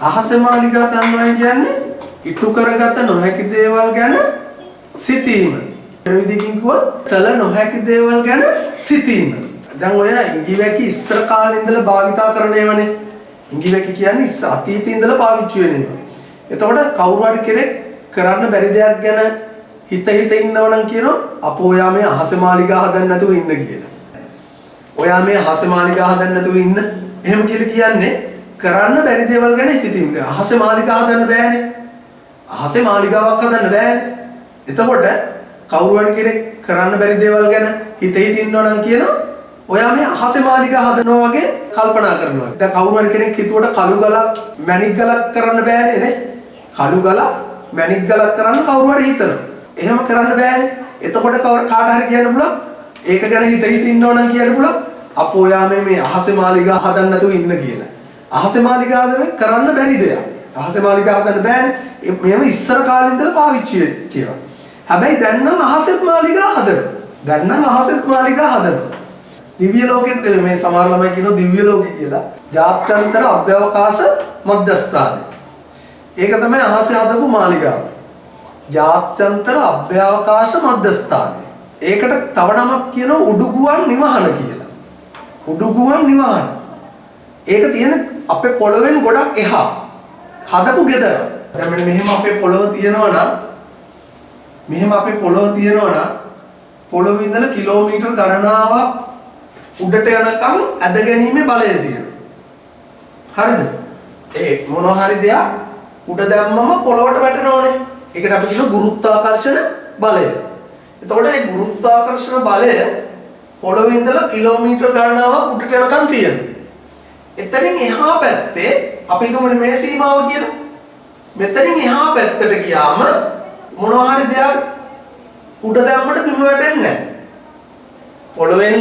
අහසේ මාලිගා දන්නවා කියන්නේ ඉටු කරගත නොහැකි දේවල් ගැන සිතීම. වෙන විදිහකින් කිව්වොත් කල නොහැකි දේවල් ගැන සිතීම. දැන් ඔය ඉඟිවැකි ඉස්සර කාලේ ඉඳලා භාවිතා කරන ඒවානේ. ඉඟිවැකි කියන්නේ අතීතේ ඉඳලා පාවිච්චි වෙන ඒවා. එතකොට කවුරු හරි කෙනෙක් කරන්න බැරි දෙයක් ගැන හිත ඉන්නව නම් කියනවා අපෝ ඔයා මේ අහසේ මාලිගා හදන්න නැතුව ඉන්න කියලා. ඔයා මේ අහසේ මාලිගා හදන්න නැතුව ඉන්න. එහෙම කියලා කියන්නේ කරන්න බැරි දේවල් ගැන සිතීම. අහසේ මාලිගා හදන්න බෑනේ. අහසේ මාලිගාවක් හදන්න බෑනේ. එතකොට කවුරු හරි කෙනෙක් කරන්න බැරි දේවල් ගැන හිත ඉන්නව නම් කියනවා ඔයා මේ අහසේ මාලිගා හදනවා වගේ කල්පනා කරනවා. දැන් කවුරු හරි කෙනෙක් හිතුවට කළු ගලක් මැණික් ගලක් කරන්න බෑනේ නේ. කළු ගලක් මැණික් ගලක් කරන්න කවුරු හරි හිතනවා. එහෙම කරන්න බෑනේ. එතකොට කාට හරි කියන්න පුළුවන් ඒක ගැන හිත ඉන්නව නම් කියන්න පුළුවන් අපෝ ඔයා මේ අහසේ මාලිගා හදන්න නැතුව ඉන්න කියලා. අහසේ මාලිගා කරන්න බැරි දෙයක්. අහසේ මාලිගා හදන්න බෑනේ. මේව ඉස්සර කාලේ ඉඳලා පාවිච්චි වෙච්ච ඒවා. හැබැයි දැන් නම් අහසෙත් මාලිගා හදනවා. දැන් නම් අහසෙත් මාලිගා හදනවා. දිව්‍ය ලෝකෙත් මේ සමහර ළමයි කියනවා දිව්‍ය ලෝකෙ කියලා. ජාත්‍යන්තර අභ්‍යවකාශ මධ්‍යස්ථානය. ඒක තමයි අහසේ හදපු මාලිගාව. ජාත්‍යන්තර අභ්‍යවකාශ මධ්‍යස්ථානය. ඒකට තව නමක් කියනවා උඩුගුවන් නිවහන කියලා. උඩුගුවන් නිවහන. ඒක තියෙන අපේ පොළවෙන් ගොඩක් එහා හදපු ගෙදර. දැන් මෙහෙම අපේ පොළව තියෙනවා නම් පොළොවේ ඉඳලා කිලෝමීටර් ගණනාවක් උඩට යනකම් ඇද ගැනීමේ බලය තියෙනවා. හරිද? ඒ මොනවා හරි දෙයක් උඩ දැම්මම පොළොවට වැටෙනවනේ. ඒකට අපි කියනවා ගුරුත්වාකර්ෂණ බලය. එතකොට මේ ගුරුත්වාකර්ෂණ බලය පොළොවේ ඉඳලා කිලෝමීටර් ගණනාවක් උඩට යනකම් තියෙනවා. එතනින් එහා පැත්තේ අපි හිතමු මේ සීමාව කියලා. මෙතනින් එහා පැත්තට ගියාම මොනවා හරි දෙයක් උඩ දැම්මට බිම වැටෙන්නේ නැහැ. පොළොවෙන්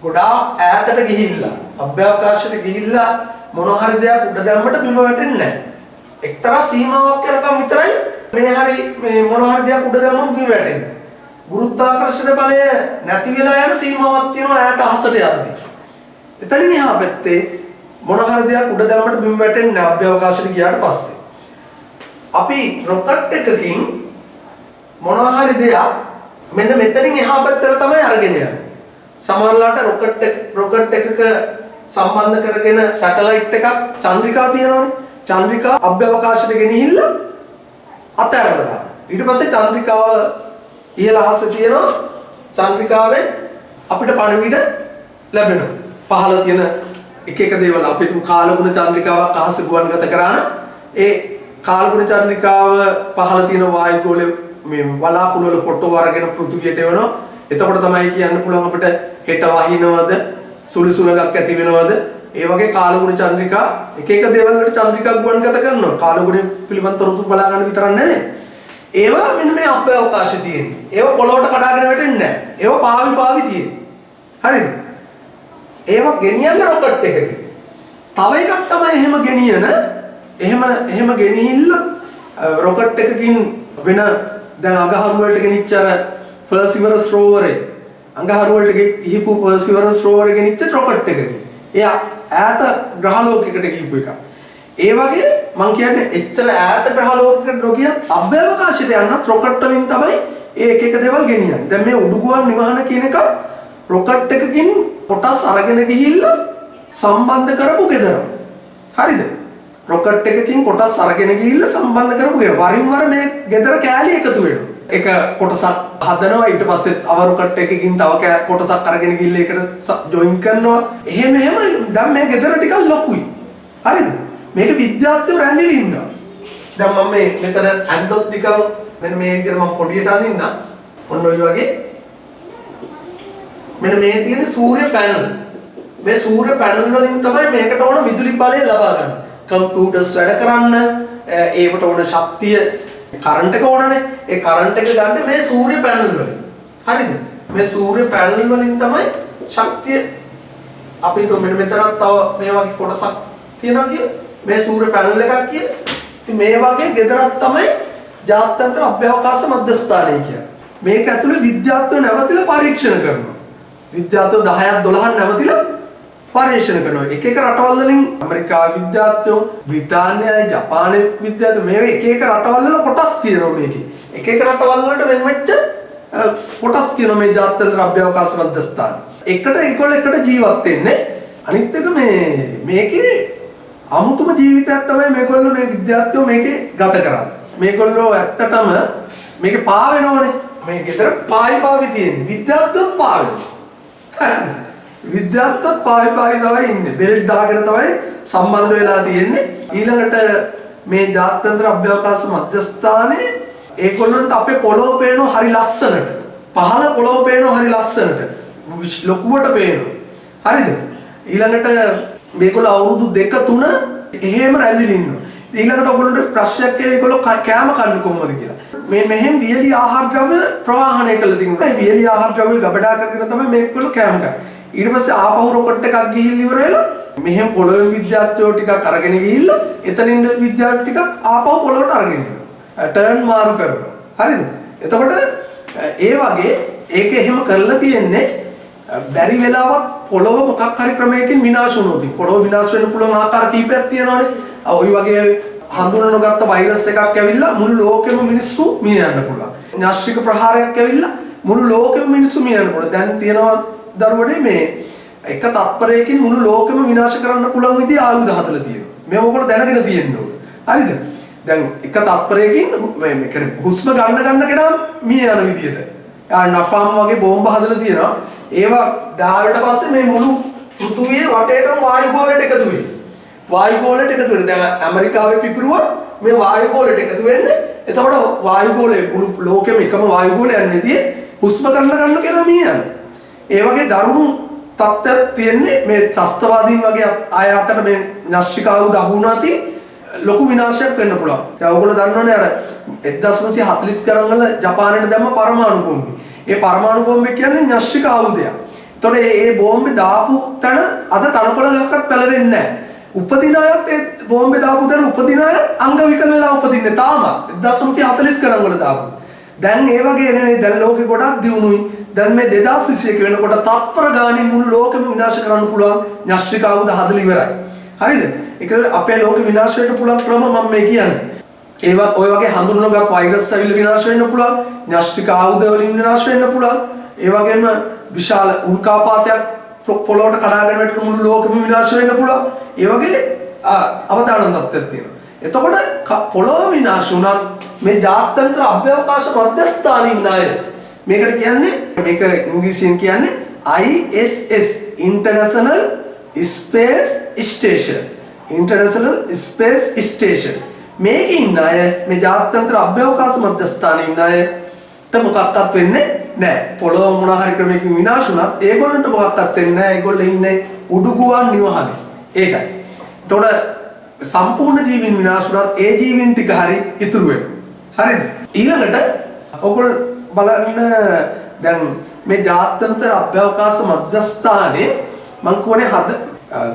ගොඩාක් ඈතට ගිහිල්ලා අභ්‍යවකාශයට ගිහිල්ලා මොනවා හරි දෙයක් උඩ දැම්මට බිම වැටෙන්නේ නැහැ. එක්තරා සීමාවක් යනකම් විතරයි මේ මොනවා හරි දෙයක් උඩ දැම්මම බිම වැටෙන්නේ. ගුරුත්වාකර්ෂණ බලය නැති වෙලා යන සීමාවක් තියෙනවා ඈත අහසට යද්දී. එතනින් එහා පැත්තේ මොනවා හරි දෙයක් උඩ දැම්මට බිම වැටෙන්නේ නැහැ අභ්‍යවකාශයට ගියාට පස්සේ. අපි රොකට් එකකින් මොනවා හරි දෙයක් මෙන්න මෙතනින් එහා පැත්තට තමයි අරගෙන යන්නේ. සමහරලාට රොකට් එකක සම්බන්ධ කරගෙන සැටලයිට් එකක් චන්ද්‍රිකා තියෙනවනේ. චන්ද්‍රිකා අභ්‍යවකාශයට ගෙනහිල්ලා අතහැරලා දානවා. ඊට පස්සේ චන්ද්‍රිකාව ඉහළ අහසේ තියෙනවා. චන්ද්‍රිකාවෙන් අපිට පණිවිඩ ලැබෙනවා. පහළ තියෙන එක දේවල් අපි කාලගුණ චන්ද්‍රිකාවක් අහසේ ගුවන්ගත කරා නම් ඒ කාලගුණ චන්ද්‍රිකාව පහළ තියෙන වායුගෝලයේ මේ වලාකුළු වල ෆොටෝ අරගෙන පෘථිවියට එවනවා. එතකොට තමයි කියන්න පුළුවන් අපිට හෙට වහිනවද සුළුසුලක් ඇති වෙනවද. ඒ වගේ කාලගුණ චන්ද්‍රිකා එක දේවල් වලට චන්ද්‍රිකා ගුවන්ගත කරනවා. කාලගුණ පිළිබඳ තොරතුරු බලා ගන්න විතරක් නෙවෙයි. ඒවා මෙන්න මේ අභ්‍යවකාශයේ තියෙන්නේ. ඒවා පොළොවට කඩාගෙන වැටෙන්නේ නැහැ. ඒවා පාවි තියෙන්නේ. හරිද? ඒවා ගෙනියන්න රොකට් එකකින්. තව එකක් තමයි එහෙම ගෙනිහිල්ල රොකට් එකකින් වෙන දැන් අඟහරු වලට ගෙනිච්ච අර පර්සිවරස් රෝවරේ අඟහරු වලට ගිහිපු පර්සිවරස් රෝවරේ ගෙනිච්ච රොකට් එකකින්. එයා ඈත ග්‍රහලෝකයකට ගිහිපු එක. ඒ වගේ මම කියන්නේ එච්චර ඈත ග්‍රහලෝකයකට නොගියත් අභ්‍යවකාශයට යන්නත් රොකට් වලින් තමයි එක දේවල් ගෙනියන්නේ. දැන් මේ උඩුගුවන් නිවහන කියන එක රොකට් එකකින් කොටස් අරගෙන ගිහිල්ලා සම්බන්ධ කරපු ගෙදර. හරිද? රොකට් එකකින් කොටස් අරගෙන ගිහිල්ලා සම්බන්ධ කරපු ගෙදර. වරින් වර මේ ගෙදර කෑලි එකතු වෙනවා. එක කොටසක් හදනවා ඊට පස්සේ තව රොකට් එකකින් තව කොටසක් අරගෙන ගිහිල්ලා ඒකට ජොයින් කරනවා. එහෙම දැන් මේ ගෙදර ටිකක් ලොකුයි. හරිද? මේක විද්‍යාඥයෝ රැඳිලා ඉන්නවා. දැන් මම මෙතන ඇන්දොත් නිකන් මෙන්න මේ විදිහට මම පොඩියට අඳින්න. ඔන්න ඔය වගේ මෙන්න මේ තියෙන සූර්ය පැනල්. මේ සූර්ය පැනල් වලින් තමයි මේකට ඕන විදුලි බලය ලබා ගන්න. කම්පියුටර්ස් වැඩ කරන්න ඒකට ඕන ශක්තිය කරන්ට් එක ඕනනේ. ඒ කරන්ට් එක ගන්න මේ සූර්ය පැනල් වලින්. හරිද? මේ සූර්ය පැනල් වලින් තමයි ශක්තිය අපි හිතමු මෙන්න මෙතනක් තව මේ වගේ කොටසක් තියෙනවා කියලා. මේ සූර්ය පැනල් එකක් කියලා. ඉතින් මේ වගේ ගෙදරක් තමයි ජාත්‍යන්තර අභ්‍යවකාශ මධ්‍යස්ථානය කියන්නේ. මේක ඇතුලේ විද්‍යාඥයෝ නැවතිලා පරීක්ෂණ කරනවා. විද්‍යාඥයෝ 10ක් 12ක් නැවතිලා පරීක්ෂණ කරනවා. එක එක රටවල් වලින් ඇමරිකාවේ විද්‍යාඥයෝ, බ්‍රිතාන්‍යයි, ජපානයේ විද්‍යාඥයෝ මේ එක එක රටවල් වල කොටස් තියෙනවා මේකේ. එක එක රටවල් වලට වෙන වෙච්ච කොටස් තියෙනවා මේ ජාත්‍යන්තර අභ්‍යවකාශ මධ්‍යස්ථාන. එකට ඒගොල්ලෝ එකට ජීවත් වෙන්නේ. අනිත් එක මේකේ අමුතුම ජීවිතයක් තමයි මේගොල්ලෝ මේ විද්‍යාඥයෝ මේකේ ගත කරන්නේ. මේගොල්ලෝ ඇත්තටම මේකේ පාවෙනෝනේ. මේ ගෙදර පාවි තියෙන්නේ. විද්‍යාඥයෝ පාවෙනවා. විද්‍යාත්මක පාවි තමයි ඉන්නේ. බෙල්ට් දාගෙන තමයි සම්බන්ධ වෙලා තියෙන්නේ. ඊළඟට මේ ජාත්‍යන්තර අභ්‍යවකාශ මධ්‍යස්ථානයේ ඒගොල්ලන්ට අපේ පොළොව පේනවා හරි ලස්සනට. පහළ පොළොව පේනවා හරි ලස්සනට. ලොකුවට පේනවා. හරිද? ඊළඟට මේගොල්ලෝ අවුරුදු 2-3 එහෙම රැඳිලා ඉන්නවා. ඊළඟට ඔයගොල්ලන්ට ප්‍රශ්නයක් ඒගොල්ලෝ කෑම කන්නේ කොහොමද කියලා. මෙහෙම වියලි ආහාර ද්‍රව්‍ය ප්‍රවාහණය කළ තියෙනවා. මේ වියලි ආහාර ද්‍රව්‍ය ගබඩා කරගෙන තමයි මේගොල්ලෝ කෑම කන්නේ. ඊට පස්සේ ආපහු රොකට් එකක් ගිහිල්ලා ඉවර වෙලා මෙහෙම පොළොවේ විද්‍යාර්ථයෝ ටිකක් අරගෙන ගිහිල්ලා එතනින් විද්‍යාර්ථී ටිකක් ආපහු පොළොවට අරගෙන එනවා. ටර්න් මාරු කරනවා. හරිද? එතකොට ඒ වගේ ඒක එහෙම කරලා තියෙන්නේ බැරි වෙලාවක් පොළොව මොකක් හරි ක්‍රමයකින් විනාශ වුණොත්. පොළොව විනාශ වෙන්න පුළුවන් ආකාර කීපයක් තියෙනවානේ. ওই වගේ හඳුනනගත්ත වෛරස් එකක් ඇවිල්ලා මුළු ලෝකෙම මිනිස්සු මිය යන්න පුළුවන්. න්‍යෂ්ටික ප්‍රහාරයක් ඇවිල්ලා මුළු ලෝකෙම මිනිස්සු මිය යන්න පුළුවන්. දැන් තියෙනවා දරුවනේ මේ එක තත්පරයකින් මුළු ලෝකෙම විනාශ කරන්න පුළුවන් විදිහේ ආයුධ හදලා තියෙනවා. මේ ඔයගොල්ලෝ දැනගෙන තියෙන්න ඕනේ. හරිද? දැන් එක තත්පරයකින් මේ කියන්නේ හුස්ම ගන්න කෙනා මිය යන විදිහට. නෆාම් වගේ බෝම්බ හදලා තියෙනවා. ඒවා දාවට පස්සේ මේ මුළු පෘථුවියේ වටේටම වායු ගෝලයට එකතු වෙනවා. වායු ගෝලයට එකතු වෙනවා. දැන් ඇමරිකාවේ පිපිරුවා මේ වායු ගෝලයට එකතු වෙන්නේ. එතකොට වායු ගෝලයේ මුළු ලෝකෙම එකම වායු ගෝලයක් නැතිේ හුස්ම ගන්න කෙනා මිය යනවා. ඒ වගේ දරුණු තත්ත්වයක් තියෙන්නේ මේ ත්‍රස්තවාදීන් වගේ අය අතර මේ න්‍යෂ්ටික ආයුධ අහුණාති ලොකු විනාශයක් වෙන්න පුළුවන්. දැන් ඔයගොල්ලෝ දන්නවනේ අර 1940 ගණන් වල ජපානයේ දැම්ම පරමාණු බෝම්බේ. ඒ පරමාණු බෝම්බේ කියන්නේ න්‍යෂ්ටික ආයුධයක්. එතකොට මේ බෝම්බේ දාපු තැන අද තනකොළ ගහක්වත් පැලවෙන්නේ නැහැ. උපදින අයත් ඒ බෝම්බේ දාපු තැන උපදින අය අංග විකල වෙලා උපදින්නේ තාම 1940 ගණන් වල දාපු. දැන් ඒ වගේ නෙවෙයි දැන් ලෝකෙ ගොඩක් දියුණුයි. දැන් මේ 2021 වෙනකොට තත්පර ගානින් මුළු ලෝකෙම විනාශ කරන්න පුළුවන් න්‍යෂ්ටික ආයුධ හදලා ඉවරයි. හරිද? ඒක අපේ ලෝකෙ විනාශ වෙන්න පුළුවන් ක්‍රම මම මේ කියන්නේ. ඒවා ඔය වගේ හඳුන්වනගත් වෛරස් ඇවිල්ලා විනාශ වෙන්න පුළුවන්. න්‍යෂ්ටික ආයුධ වලින් විනාශ වෙන්න පුළුවන්. ඒ වගේම විශාල උල්කාපාතයක් පොළොවට කඩාගෙන වැටෙන මුළු ලෝකෙම විනාශ වෙන්න පුළුවන්. ඒ වගේ අවදානම් තත්ත්වයක් තියෙනවා. එතකොට පොළොව විනාශ වුණත් මේ ජාත්‍යන්තර අභ්‍යවකාශ මධ්‍යස්ථානයේ ඉන්න අය මේකට කියන්නේ මේක ඉංග්‍රීසියෙන් කියන්නේ ISS International Space Station. International Space Station. මේකේ ඉන්න අය මේ ජාත්‍යන්තර අභ්‍යවකාශ මධ්‍යස්ථානයේ ඉන්න අය මොකක්වත් වෙන්නේ නැහැ. පොළොව මොන හරි ක්‍රමයකින් විනාශ වුණත් ඒගොල්ලන්ට මොකක්වත් වෙන්නේ නැහැ. ඒගොල්ලෝ ඉන්නේ උඩුගුවන් නිවහනේ. ඒකයි. එතකොට සම්පූර්ණ ජීවීන් විනාශ වුණත් ඒ ජීවීන් ටික හරි ඉතුරු වෙනවා. හරිද? ඊළඟට ඔයගොල්ලෝ බලන්න දැන් මේ ජාත්‍යන්තර අභ්‍යවකාශ මධ්‍යස්ථානයේ මම කියන්නේ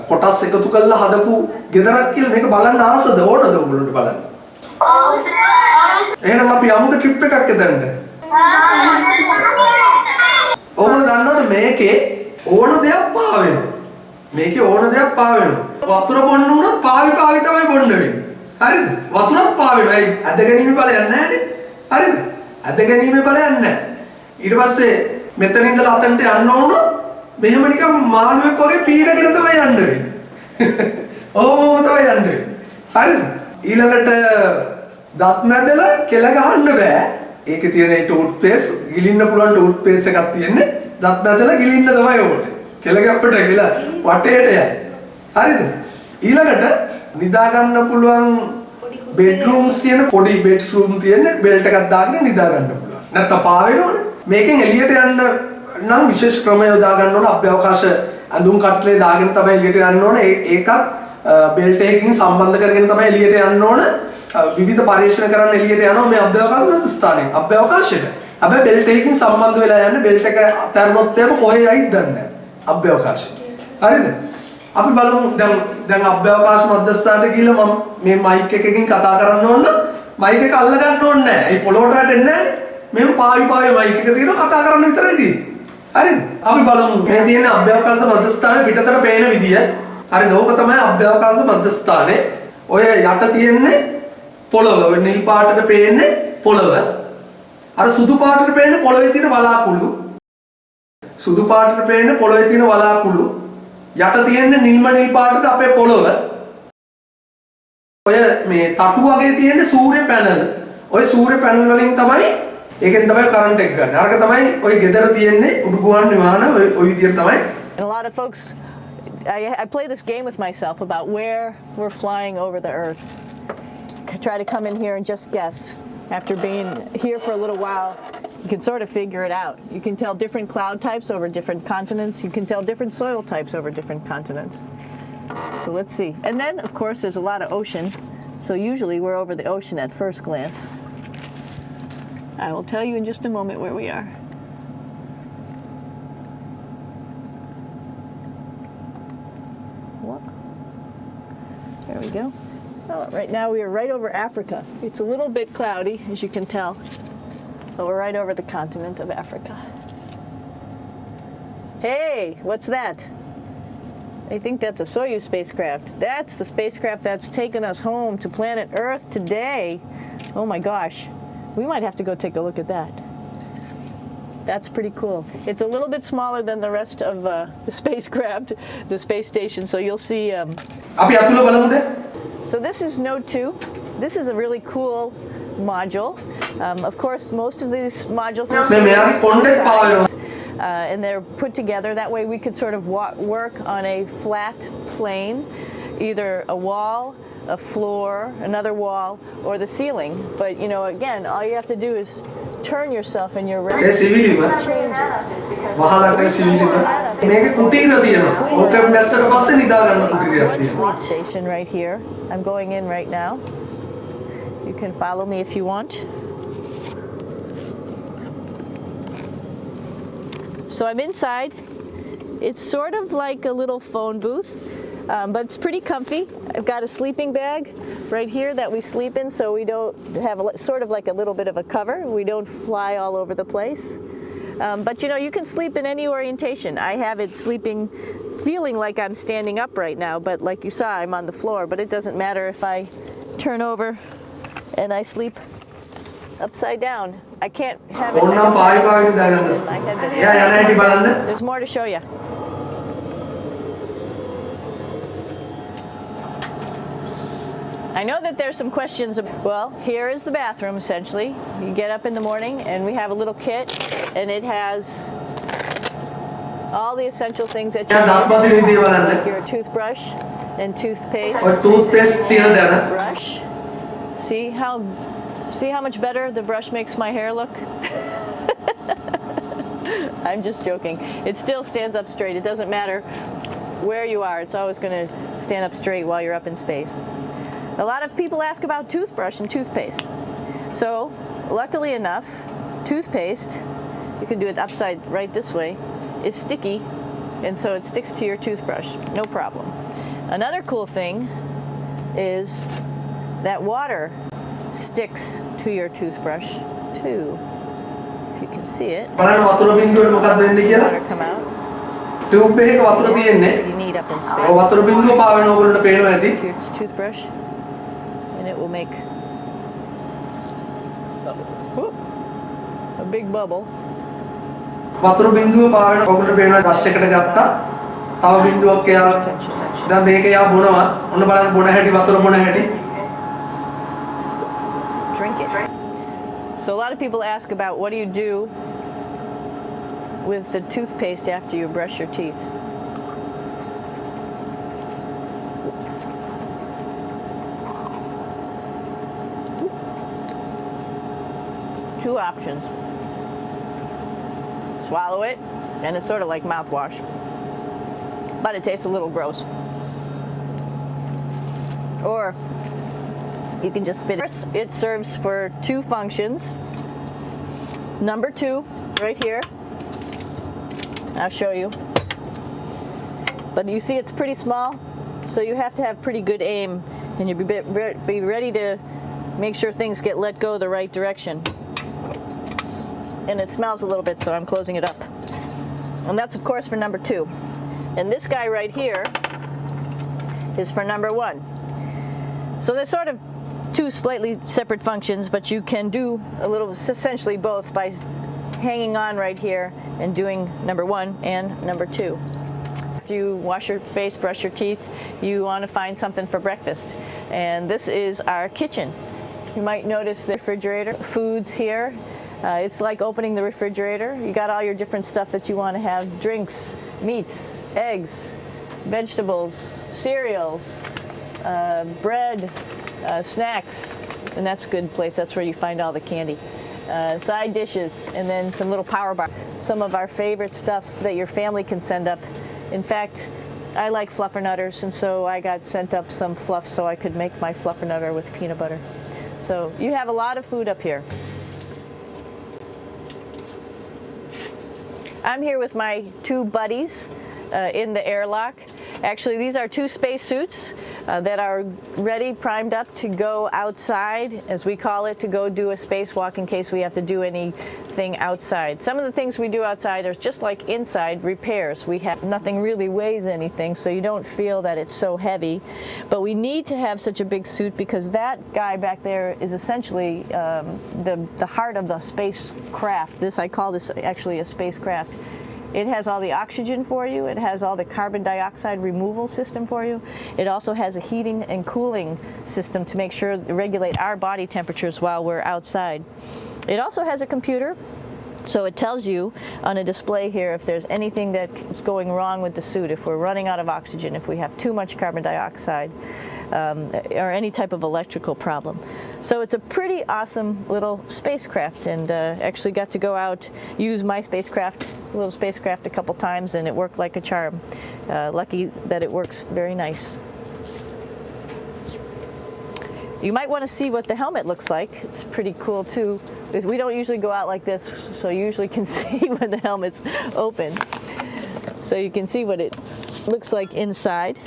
කොටස් එකතු කරලා හදපු ගෙදරක් කියලා මේක බලන්න ආසද ඕනද ඔයගොල්ලන්ට බලන්න? එහෙනම් අපි යමුද ට්‍රිප් එකක් එතනට? ඔයගොල්ලෝ දන්නවද මේකේ ඕන දෙයක් පාවෙනවා. මේකේ ඕන දෙයක් පාවෙනවා. වතුර බොන්න උනත් පාවි තමයි බොන්න වෙන්නේ. හරිද? වතුරත් පාවෙනවා. ඒ අදගැනීමේ බලයක් නැහැනේ. හරිද? අදගැනීමේ බලයක් නැහැ. ඊට පස්සේ මෙතන ඉඳලා අතන්ට යන්න ඕන මෙහෙම නිකන් මාළුවෙක් වගේ පීනගෙන තමයි යන්න වෙන්නේ. ඕම තමයි යන්න වෙන්නේ. හරිද? ඊළඟට දත් මැදලා කෙල ගහන්න බෑ. ඒකේ තියෙන ඒ ටූත් පේස්ට් ගිලින්න පුළුවන් ටූත් පේස්ට් එකක් තියෙන්නේ. දත් මැදලා ගිලින්න තමයි ඕනේ. කෙල ගහකට ගිහලා වටේට යයි. හරිද? ඊළඟට නිදා ගන්න පුළුවන් බෙඩ්රූම්ස් තියෙන පොඩි බෙඩ්රූම් තියෙන බෙල්ට් එකක් දාගෙන නිදා ගන්න පුළුවන්. නැත්නම් පාවෙනවනේ. මේකෙන් එළියට යන්න නම් විශේෂ ක්‍රම යොදා ගන්න ඕන. අභ්‍යවකාශ ඇඳුම් කට්ලේ දාගෙන තමයි එළියට යන්න ඕන. ඒකත් බෙල්ට් එකකින් සම්බන්ධ කරගෙන තමයි එළියට යන්න ඕන. විවිධ පරීක්ෂණ කරන්න එළියට යනවා මේ අභ්‍යවකාශ මධ්‍යස්ථානයේ. අභ්‍යවකාශයට. හැබැයි බෙල්ට් එකකින් සම්බන්ධ වෙලා යන්න බෙල්ට් එක අතහැරුණොත් එහෙම කොහේ යයිද දන්නේ නැහැ. අභ්‍යවකාශයට. හරිද? අපි බලමු දැන් අභ්‍යවකාශ මධ්‍යස්ථානයට ගිහලා මම මේ මයික් එකකින් කතා කරන්න ඕන නම් මයික් එක අල්ල ගන්න ඕනේ නැහැ. ඒ පොළොවට වැටෙන්නේ නැහැ. මෙහෙම පාවි මයික් එක තියෙනවා කතා කරන්න විතරයි තියෙන්නේ. හරිද? අපි බලමු මේ තියෙන අභ්‍යවකාශ මධ්‍යස්ථානයේ පිටතට පේන විදිය. හරිද? ඕක තමයි අභ්‍යවකාශ මධ්‍යස්ථානේ. ඔය යට තියෙන්නේ පොළව. ඔය නිල් පාටට පේන්නේ පොළව. අර සුදු පාටට පේන්නේ පොළවේ තියෙන වලාකුළු. සුදු පාටට පේන්නේ පොළවේ තියෙන වලාකුළු. යට තියෙන්නේ නිල්ම නිල් පාටට අපේ පොළව. ඔය මේ තටු වගේ තියෙන සූර්ය පැනල්. ඔය සූර්ය පැනල් වලින් තමයි ඒකෙන් තමයි කරන්ට් එක ගන්න. අරක තමයි ඔය ගෙදර තියෙන්නේ උඩුගුවන් විමාන ඔය විදියට තමයි. And a lot of folks, I play this game with myself about where we're flying over the earth. Try to come in here and just guess. After being here for a little while, you can sort of figure it out. You can tell different cloud types over different continents. You can tell different soil types over different continents. So let's see. And then, of course, there's a lot of ocean. So usually we're over the ocean at first glance. I will tell you in just a moment where we are. There we go. So right now we are right over Africa. It's a little bit cloudy, as you can tell, but we're right over the continent of Africa. Hey, what's that? I think that's a Soyuz spacecraft. That's the spacecraft that's taken us home to planet Earth today. Oh my gosh. We might have to go take a look at that. That's pretty cool. It's a little bit smaller than the rest of the spacecraft, the space station, so you'll see... So this is Node 2. This is a really cool module. Of course, most of these modules are and they're put together. That way we could sort of work on a flat plane, either a wall, a floor, another wall, or the ceiling. But, you know, again, all you have to do is turn yourself and you're ready to change sleep station right here. I'm going in right now. You can follow me if you want. So I'm inside. It's sort of like a little phone booth, but it's pretty comfy. I've got a sleeping bag right here that we sleep in, so we don't have sort of like a little bit of a cover. We don't fly all over the place. But you know, you can sleep in any orientation. I have it sleeping, feeling like I'm standing up right now, but like you saw, I'm on the floor. But it doesn't matter if I turn over and I sleep upside down. I can't have it. There's more to show you. I know that there's some questions. Well, here is the bathroom, essentially. You get up in the morning and we have a little kit, and it has all the essential things that you need. Like your toothbrush and toothpaste. Brush. See how much better the brush makes my hair look? I'm just joking. It still stands up straight. It doesn't matter where you are. It's always going to stand up straight while you're up in space. A lot of people ask about toothbrush and toothpaste. So, luckily enough, toothpaste, you can do it upside right this way, is sticky, and so it sticks to your toothbrush, no problem. Another cool thing is that water sticks to your toothbrush too. If you can see it. Water come out. You need up in space. Your toothbrush, and it will make a big bubble. වතුර බින්දුව පාවෙන ඔකට පේනවා rush එකට ගත්තා. තව බින්දුවක් එයා දැන් මේක එයා බොනවා. ඔන්න බලන්න බොන හැටි වතුර බොන හැටි. Drink it. So a lot of people ask about what do you do with the toothpaste after you brush your teeth. Two options. Swallow it, and it's sort of like mouthwash, but it tastes a little gross. Or you can just spit it. It serves for two functions. Number 2, right here. I'll show you. But you see it's pretty small, so you have to have pretty good aim, and you'll be ready to make sure things get let go the right direction. And it smells a little bit, so I'm closing it up. And that's, of course, for number 2. And this guy right here is for number 1. So they're sort of 2 slightly separate functions, but you can do a little, essentially both, by hanging on right here and doing number 1 and number 2. After you wash your face, brush your teeth, you want to find something for breakfast. And this is our kitchen. You might notice the refrigerator, foods here. It's like opening the refrigerator. You got all your different stuff that you want to have: drinks, meats, eggs, vegetables, cereals, bread, snacks, and that's a good place. That's where you find all the candy. Side dishes, and then some little power bar. Some of our favorite stuff that your family can send up. In fact, I like fluffernutters, and so I got sent up some fluff so I could make my fluffernutter with peanut butter. So you have a lot of food up here. I'm here with my 2 buddies in the airlock. Actually, these are 2 spacesuits that are ready, primed up to go outside, as we call it, to go do a spacewalk in case we have to do anything outside. Some of the things we do outside are just like inside, repairs. We have nothing really weighs anything, so you don't feel that it's so heavy. But we need to have such a big suit because that guy back there is essentially the heart of the spacecraft. I call this actually a spacecraft. It has all the oxygen for you. It has all the carbon dioxide removal system for you. It also has a heating and cooling system to make sure to regulate our body temperatures while we're outside. It also has a computer, so it tells you on a display here if there's anything that's going wrong with the suit, if we're running out of oxygen, if we have too much carbon dioxide, or any type of electrical problem. So it's a pretty awesome little spacecraft, and actually got to go out, use my little spacecraft a couple times, and it worked like a charm. Lucky that it works very nice. You might want to see what the helmet looks like. It's pretty cool too. We don't usually go out like this, so you usually can see when the helmet's open. So you can see what it looks like inside.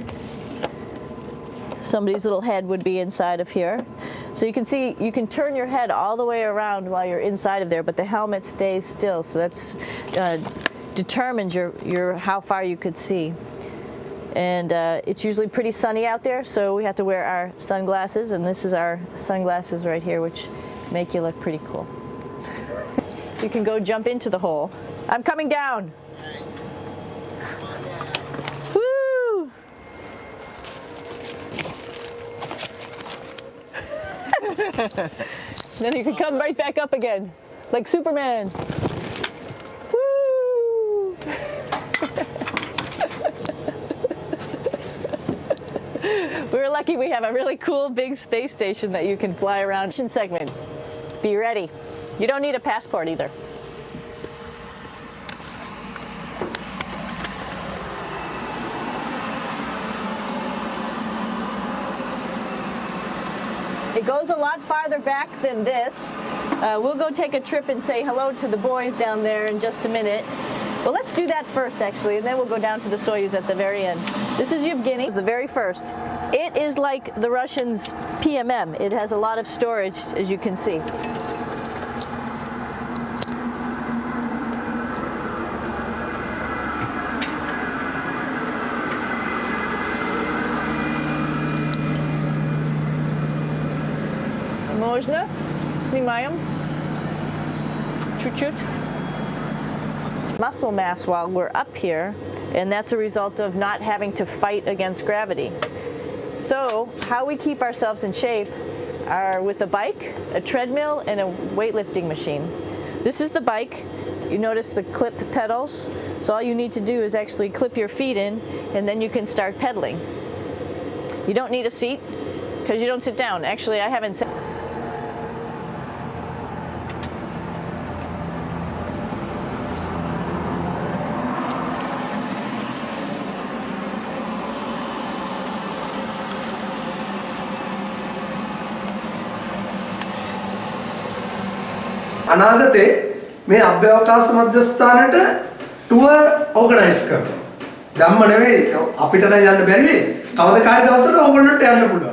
Somebody's little head would be inside of here. So you can see, you can turn your head all the way around while you're inside of there, but the helmet stays still. So that's determines how far you could see. And it's usually pretty sunny out there, so we have to wear our sunglasses, and this is our sunglasses right here, which make you look pretty cool. You can go jump into the hole. I'm coming down. Woo! Then you can come right back up again, like Superman. Woo! We're lucky we have a really cool big space station that you can fly around. Segment. Be ready. You don't need a passport either. It goes a lot farther back than this. We'll go take a trip and say hello to the boys down there in just a minute. Well, let's do that first, actually, and then we'll go down to the Soyuz at the very end. This is Yevgeny. It's the very first. It is like the Russians' PMM. It has a lot of storage, as you can see. Можно? Снимаем. Чуть-чуть. Muscle mass while we're up here, and that's a result of not having to fight against gravity. So how we keep ourselves in shape are with a bike, a treadmill, and a weightlifting machine. This is the bike. You notice the clip pedals. So all you need to do is actually clip your feet in, and then you can start pedaling. You don't need a seat because you don't sit down. Actually, I haven't sat. අනාගතේ මේ අභ්‍යවකාශ මධ්‍යස්ථානට tour organise කරනවා. ධම්ම නෙවෙයි අපිට නම් යන්න බැරි වෙයි. කවදාකාරී දවසට ඕගොල්ලන්ට යන්න පුළුවන්.